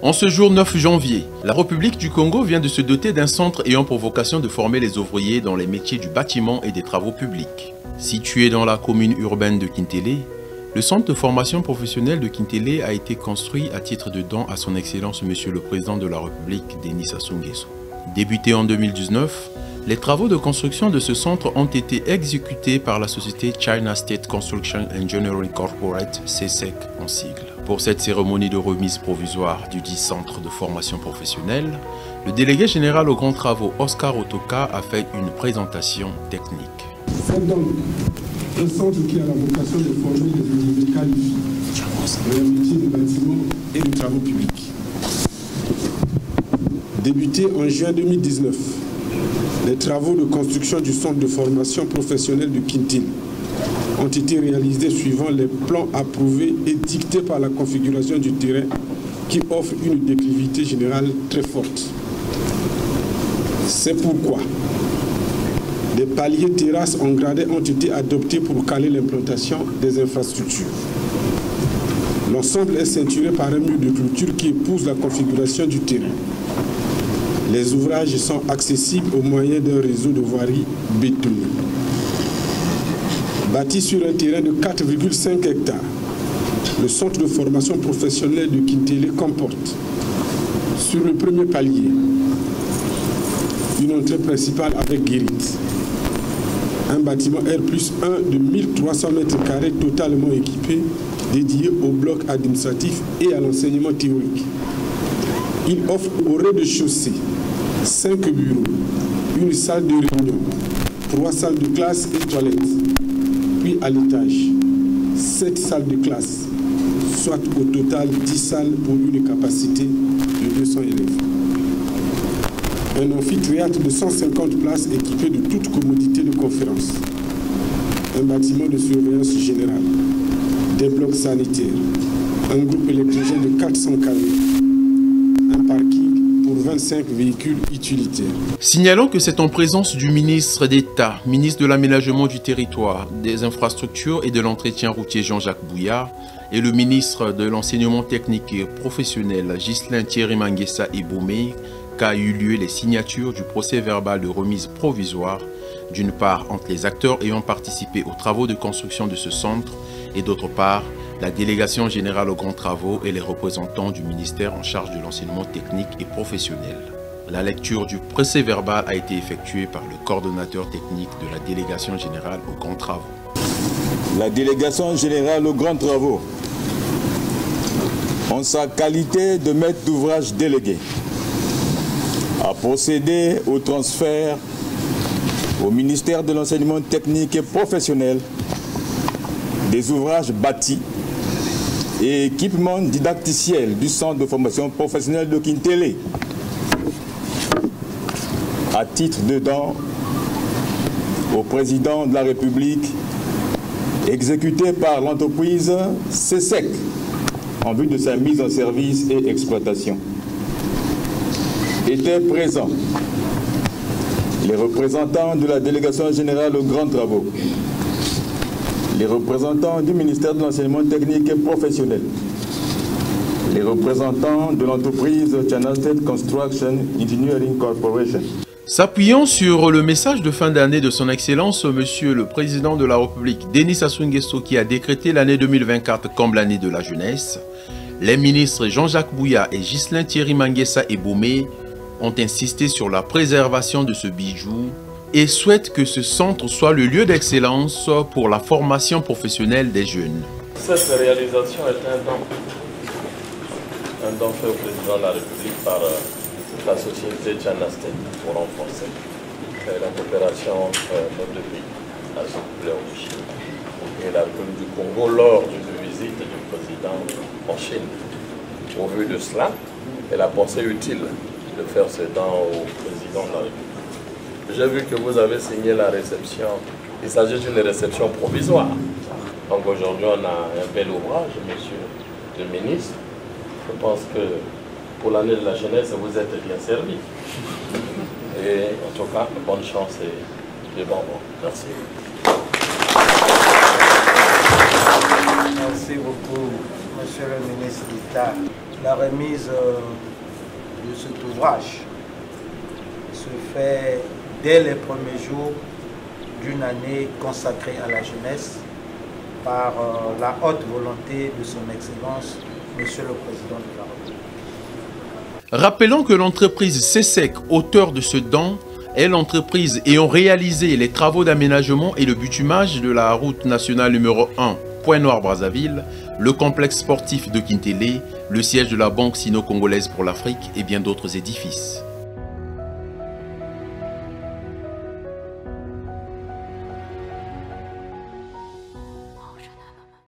En ce jour 9 janvier, la République du Congo vient de se doter d'un centre ayant pour vocation de former les ouvriers dans les métiers du bâtiment et des travaux publics. Situé dans la commune urbaine de Kintélé, le centre de formation professionnelle de Kintélé a été construit à titre de don à son Excellence Monsieur le Président de la République, Denis Sassou Nguesso. Débuté en 2019, les travaux de construction de ce centre ont été exécutés par la société China State Construction Engineering Corporate, CSEC en sigle. Pour cette cérémonie de remise provisoire du dit centre de formation professionnelle, le délégué général aux grands travaux Oscar Otoka a fait une présentation technique. C'est donc un centre qui a la vocation de former des individus qualifiés dans les métiers du bâtiment et du travaux publics. Débuté en juin 2019, les travaux de construction du centre de formation professionnelle de Kintélé ont été réalisés suivant les plans approuvés et dictés par la configuration du terrain qui offre une déclivité générale très forte. C'est pourquoi des paliers terrasses en gradé ont été adoptés pour caler l'implantation des infrastructures. L'ensemble est ceinturé par un mur de clôture qui épouse la configuration du terrain. Les ouvrages sont accessibles au moyen d'un réseau de voirie bétonné. Bâti sur un terrain de 4,5 hectares, le centre de formation professionnelle de Kintélé comporte, sur le premier palier, une entrée principale avec guérite, un bâtiment R+1 de 1300 m² totalement équipé, dédié au bloc administratif et à l'enseignement théorique. Il offre au rez-de-chaussée 5 bureaux, une salle de réunion, 3 salles de classe et toilettes. Puis à l'étage, 7 salles de classe, soit au total 10 salles pour une capacité de 200 élèves. Un amphithéâtre de 150 places équipé de toutes commodités de conférence. Un bâtiment de surveillance générale, des blocs sanitaires, un groupe électrogène de 400 kW, un parking pour 25 véhicules utilitaires. Signalons que c'est en présence du ministre d'État, ministre de l'Aménagement du Territoire, des Infrastructures et de l'Entretien routier Jean-Jacques Bouya et le ministre de l'Enseignement technique et professionnel Ghislain Thierry Manguessa Eboumé qu'a eu lieu les signatures du procès verbal de remise provisoire, d'une part entre les acteurs ayant participé aux travaux de construction de ce centre et d'autre part la délégation générale aux grands travaux et les représentants du ministère en charge de l'enseignement technique et professionnel. La lecture du procès-verbal a été effectuée par le coordonnateur technique de la délégation générale aux grands travaux. La délégation générale aux grands travaux, en sa qualité de maître d'ouvrage délégué, a procédé au transfert au ministère de l'enseignement technique et professionnel des ouvrages bâtis et équipements didacticiels du centre de formation professionnelle de Kintélé à titre de don au président de la République, exécuté par l'entreprise CSEC en vue de sa mise en service et exploitation. Étaient présents les représentants de la délégation générale aux grands travaux, les représentants du ministère de l'enseignement technique et professionnel, les représentants de l'entreprise China State Construction Engineering Corporation. S'appuyant sur le message de fin d'année de son Excellence, Monsieur le Président de la République, Denis Sassou Nguesso, qui a décrété l'année 2024 comme l'année de la jeunesse, les ministres Jean-Jacques Bouya et Ghislain Thierry Manguessa Eboumé ont insisté sur la préservation de ce bijou et souhaitent que ce centre soit le lieu d'excellence pour la formation professionnelle des jeunes. Cette réalisation est un don fait au président de la République par la société China State pour renforcer la coopération entre nos deux pays, la République et la République du Congo lors d'une visite du président en Chine. Au vu de cela, elle a pensé utile de faire ce don au président de la République. J'ai vu que vous avez signé la réception. Il s'agit d'une réception provisoire. Donc aujourd'hui, on a un bel ouvrage, monsieur le ministre. Je pense que pour l'année de la jeunesse, vous êtes bien servi. Et en tout cas, bonne chance et de bonbons. Merci. Merci beaucoup, monsieur le ministre d'État. La remise de cet ouvrage se fait dès les premiers jours d'une année consacrée à la jeunesse par la haute volonté de son Excellence, Monsieur le Président de la République. Rappelons que l'entreprise CESEC, auteur de ce don, est l'entreprise ayant réalisé les travaux d'aménagement et le bitumage de la route nationale numéro 1, Pointe-Noire-Brazzaville, le complexe sportif de Kintélé, le siège de la Banque sino-congolaise pour l'Afrique et bien d'autres édifices.